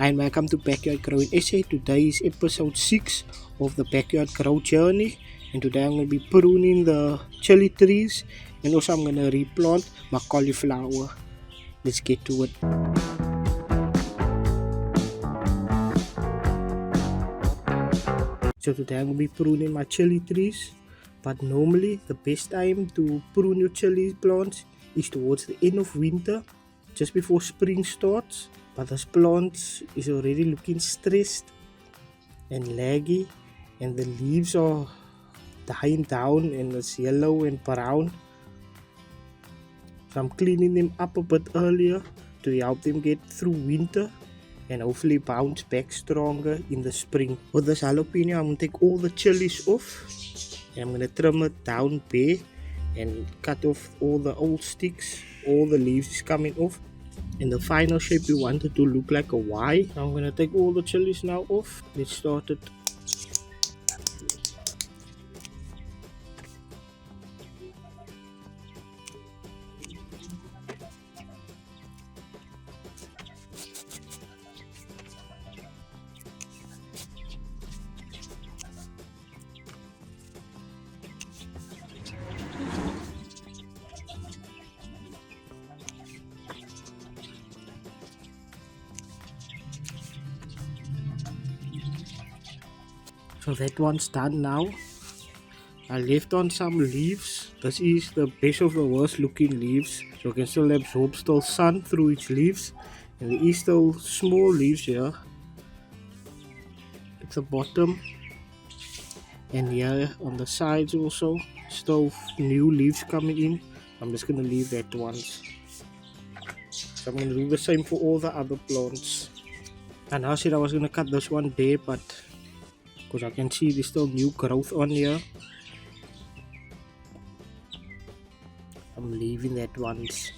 And welcome to Backyard Growing Essay. Today is episode 6 of the Backyard Grow Journey. And today I'm going to be pruning the chili trees. And also I'm going to replant my cauliflower. Let's get to it. So today I'm going to be pruning my chili trees. But normally the best time to prune your chili plants is towards the end of winter, just before spring starts. But this plant is already looking stressed and laggy, and the leaves are dying down and it's yellow and brown. So I'm cleaning them up a bit earlier to help them get through winter and hopefully bounce back stronger in the spring. With this jalapeno, I'm going to take all the chilies off and I'm going to trim it down bare and cut off all the old sticks. All the leaves is coming off. And the final shape we want it to look like a Y. I'm going to take all the chilies now off. Let's start it. So that one's done now. I left on some leaves. This is the best of the worst looking leaves. So you can still absorb sun through its leaves. And there is still small leaves here at the bottom. And here on the sides also, still new leaves coming in. I'm just going to leave that once. So I'm going to do the same for all the other plants. And I said I was going to cut this one there, but because I can see there's still new growth on here, I'm leaving that once.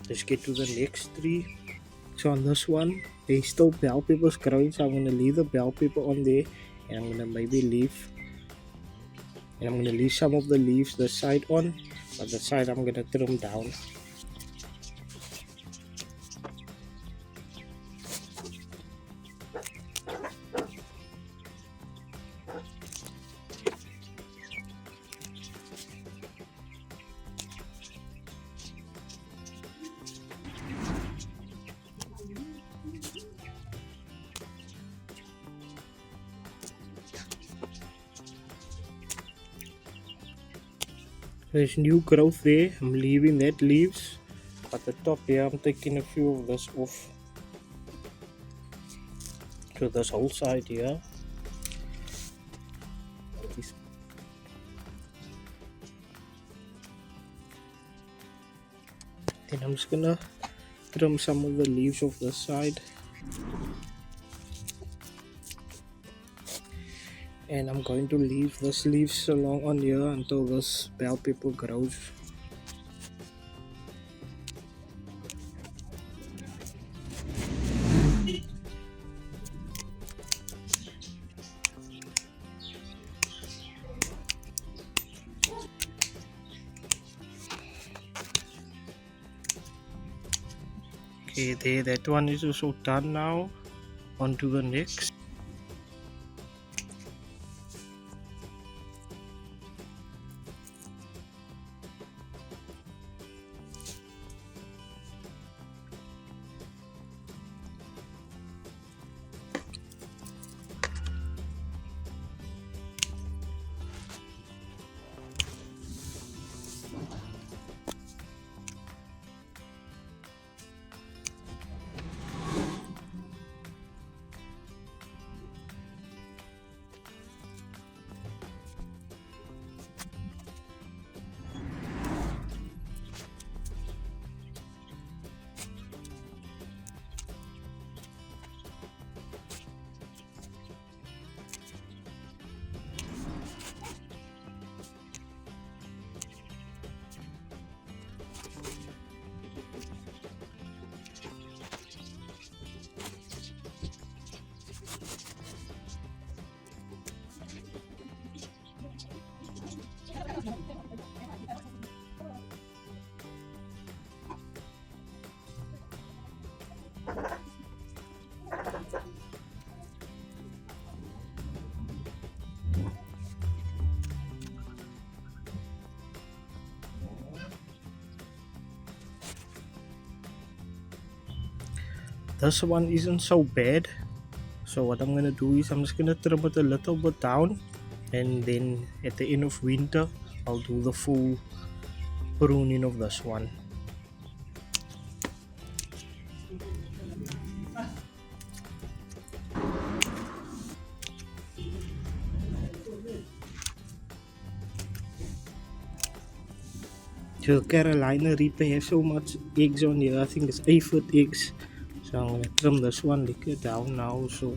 Let's get to the next tree. So on this one, there's still bell peppers growing, so I'm going to leave the bell pepper on there, and I'm going to maybe leave, and I'm going to leave some of the leaves the side on, but the side I'm going to trim down. There's new growth there. I'm leaving that leaves, but the top here I'm taking a few of this off. So this whole side here. Then I'm just gonna trim some of the leaves off the side. And I'm going to leave this leaves along on here until this bell pepper grows. Okay, there, that one is also done now. On to the next. This one isn't so bad. So what I'm gonna do is I'm just gonna trim it a little bit down, and then at the end of winter I'll do the full pruning of this one. The Carolina Reaper has so much eggs on here. I think it's aphid eggs. So I'm gonna trim this one liquor down now. So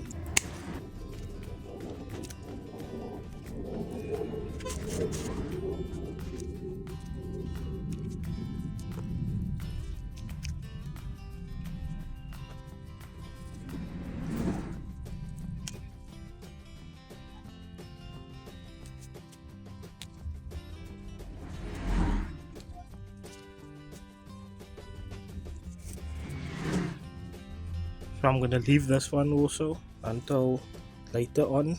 I'm gonna leave this one also until later on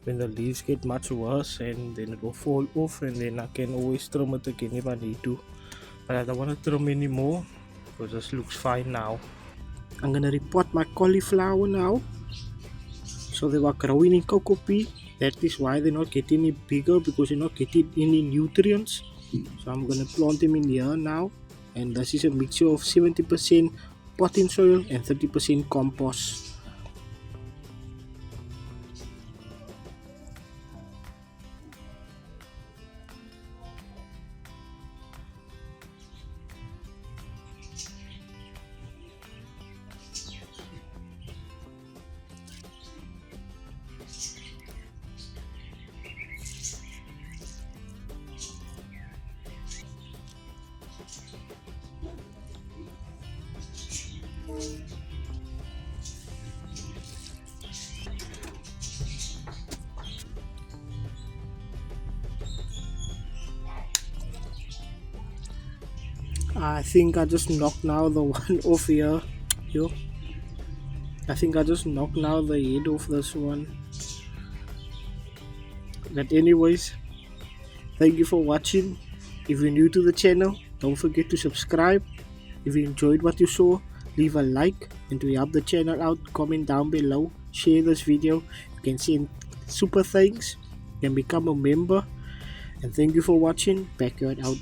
when the leaves get much worse, and then it will fall off, and then I can always trim it again if I need to. But I don't want to trim anymore because this looks fine now. I'm gonna repot my cauliflower now. So they were growing in cocoa pea. That is why they're not getting any bigger, because they're not getting any nutrients. So I'm gonna plant them in here now, and this is a mixture of 70% potting soil and 30% compost. I think I just knocked now the one off here. Yo. I think I just knocked now the head off this one. But anyways, thank you for watching. If you're new to the channel, don't forget to subscribe. If you enjoyed what you saw, leave a like, and to help the channel out, comment down below, share this video. You can send super thanks, you can become a member, and thank you for watching. Backyard out.